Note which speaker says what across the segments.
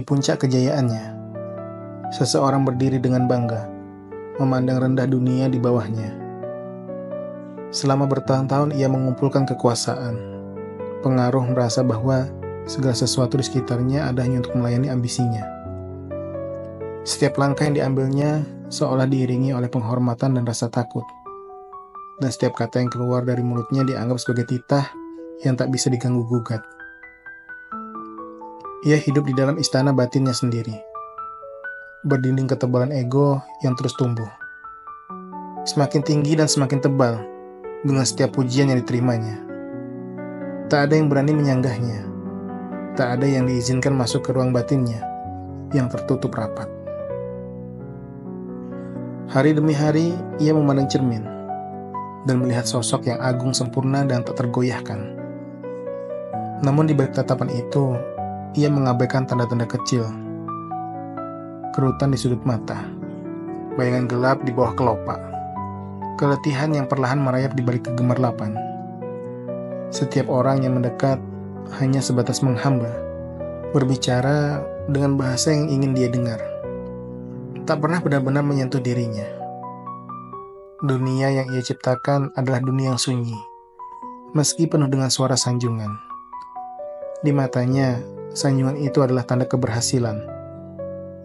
Speaker 1: Di puncak kejayaannya, seseorang berdiri dengan bangga, memandang rendah dunia di bawahnya. Selama bertahun-tahun ia mengumpulkan kekuasaan, pengaruh, merasa bahwa segala sesuatu di sekitarnya ada hanya untuk melayani ambisinya. Setiap langkah yang diambilnya seolah diiringi oleh penghormatan dan rasa takut. Dan setiap kata yang keluar dari mulutnya dianggap sebagai titah yang tak bisa diganggu-gugat. Ia hidup di dalam istana batinnya sendiri, berdinding ketebalan ego yang terus tumbuh. Semakin tinggi dan semakin tebal dengan setiap pujian yang diterimanya. Tak ada yang berani menyanggahnya. Tak ada yang diizinkan masuk ke ruang batinnya yang tertutup rapat. Hari demi hari, ia memandang cermin dan melihat sosok yang agung, sempurna, dan tak tergoyahkan. Namun di balik tatapan itu, ia mengabaikan tanda-tanda kecil. Kerutan di sudut mata, bayangan gelap di bawah kelopak, keletihan yang perlahan merayap di balik kegemerlapan. Setiap orang yang mendekat hanya sebatas menghamba, berbicara dengan bahasa yang ingin dia dengar. Tak pernah benar-benar menyentuh dirinya. Dunia yang ia ciptakan adalah dunia yang sunyi, meski penuh dengan suara sanjungan. Di matanya, sanjungan itu adalah tanda keberhasilan.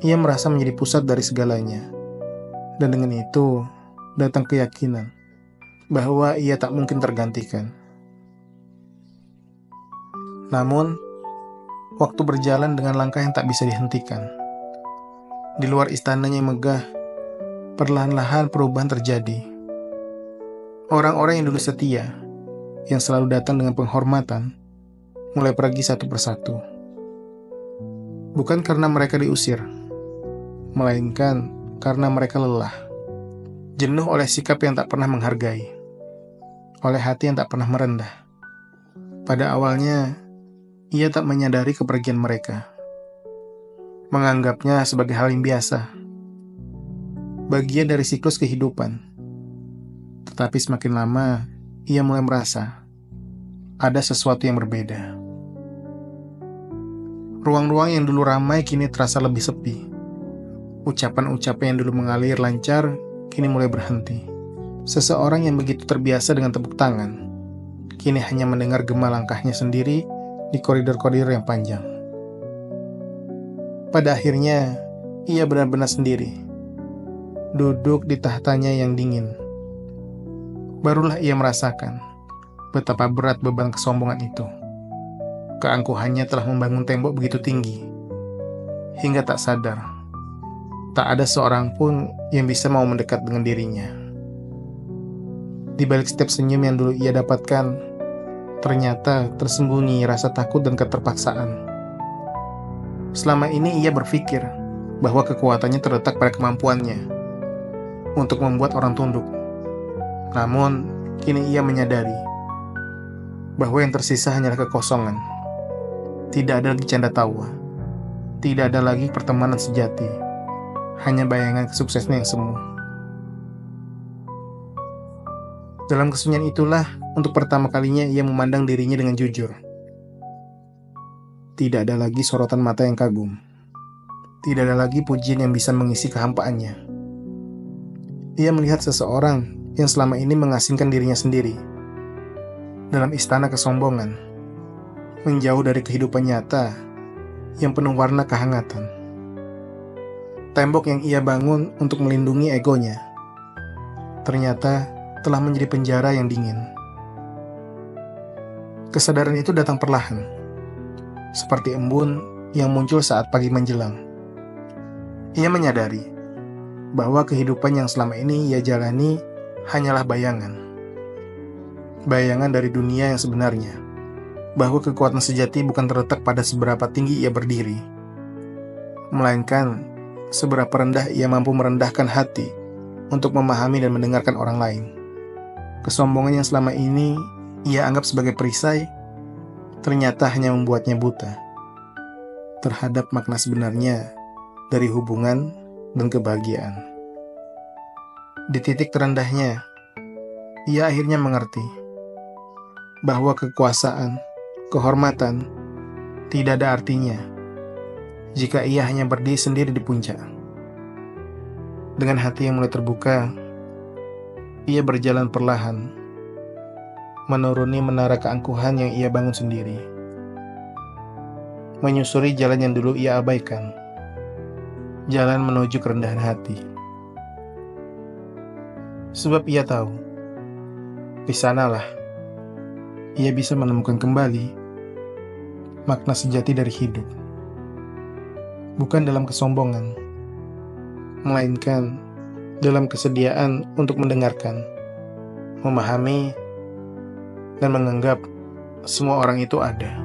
Speaker 1: Ia merasa menjadi pusat dari segalanya. Dan dengan itu, datang keyakinan bahwa ia tak mungkin tergantikan. Namun, waktu berjalan dengan langkah yang tak bisa dihentikan. Di luar istananya yang megah, perlahan-lahan perubahan terjadi. Orang-orang yang dulu setia, yang selalu datang dengan penghormatan, mulai pergi satu persatu. Bukan karena mereka diusir, melainkan karena mereka lelah. Jenuh oleh sikap yang tak pernah menghargai, oleh hati yang tak pernah merendah. Pada awalnya, ia tak menyadari kepergian mereka, menganggapnya sebagai hal yang biasa, bagian dari siklus kehidupan. Tetapi semakin lama, ia mulai merasa ada sesuatu yang berbeda. Ruang-ruang yang dulu ramai kini terasa lebih sepi. Ucapan-ucapan yang dulu mengalir lancar kini mulai berhenti. Seseorang yang begitu terbiasa dengan tepuk tangan kini hanya mendengar gema langkahnya sendiri di koridor-koridor yang panjang. Pada akhirnya, ia benar-benar sendiri, duduk di tahtanya yang dingin. Barulah ia merasakan betapa berat beban kesombongan itu. Keangkuhannya telah membangun tembok begitu tinggi, hingga tak sadar, tak ada seorang pun yang bisa mau mendekat dengan dirinya. Di balik setiap senyum yang dulu ia dapatkan, ternyata tersembunyi rasa takut dan keterpaksaan. Selama ini ia berpikir bahwa kekuatannya terletak pada kemampuannya untuk membuat orang tunduk. Namun, kini ia menyadari bahwa yang tersisa hanyalah kekosongan. Tidak ada lagi canda tawa. Tidak ada lagi pertemanan sejati. Hanya bayangan kesuksesan yang semu. Dalam kesunyian itulah, untuk pertama kalinya ia memandang dirinya dengan jujur. Tidak ada lagi sorotan mata yang kagum. Tidak ada lagi pujian yang bisa mengisi kehampaannya. Ia melihat seseorang yang selama ini mengasingkan dirinya sendiri dalam istana kesombongan, menjauh dari kehidupan nyata yang penuh warna kehangatan. Tembok yang ia bangun untuk melindungi egonya ternyata telah menjadi penjara yang dingin. Kesadaran itu datang perlahan, seperti embun yang muncul saat pagi menjelang. Ia menyadari bahwa kehidupan yang selama ini ia jalani hanyalah bayangan. Bayangan dari dunia yang sebenarnya, bahwa kekuatan sejati bukan terletak pada seberapa tinggi ia berdiri, melainkan seberapa rendah ia mampu merendahkan hati untuk memahami dan mendengarkan orang lain. Kesombongan yang selama ini ia anggap sebagai perisai, ternyata hanya membuatnya buta terhadap makna sebenarnya dari hubungan dan kebahagiaan. Di titik terendahnya, ia akhirnya mengerti bahwa kekuasaan, kehormatan tidak ada artinya jika ia hanya berdiri sendiri di puncak. Dengan hati yang mulai terbuka, ia berjalan perlahan, menuruni menara keangkuhan yang ia bangun sendiri, menyusuri jalan yang dulu ia abaikan, jalan menuju kerendahan hati. Sebab ia tahu, di sanalah ia bisa menemukan kembali makna sejati dari hidup. Bukan dalam kesombongan, melainkan dalam kesediaan untuk mendengarkan, memahami, dan menganggap semua orang itu ada.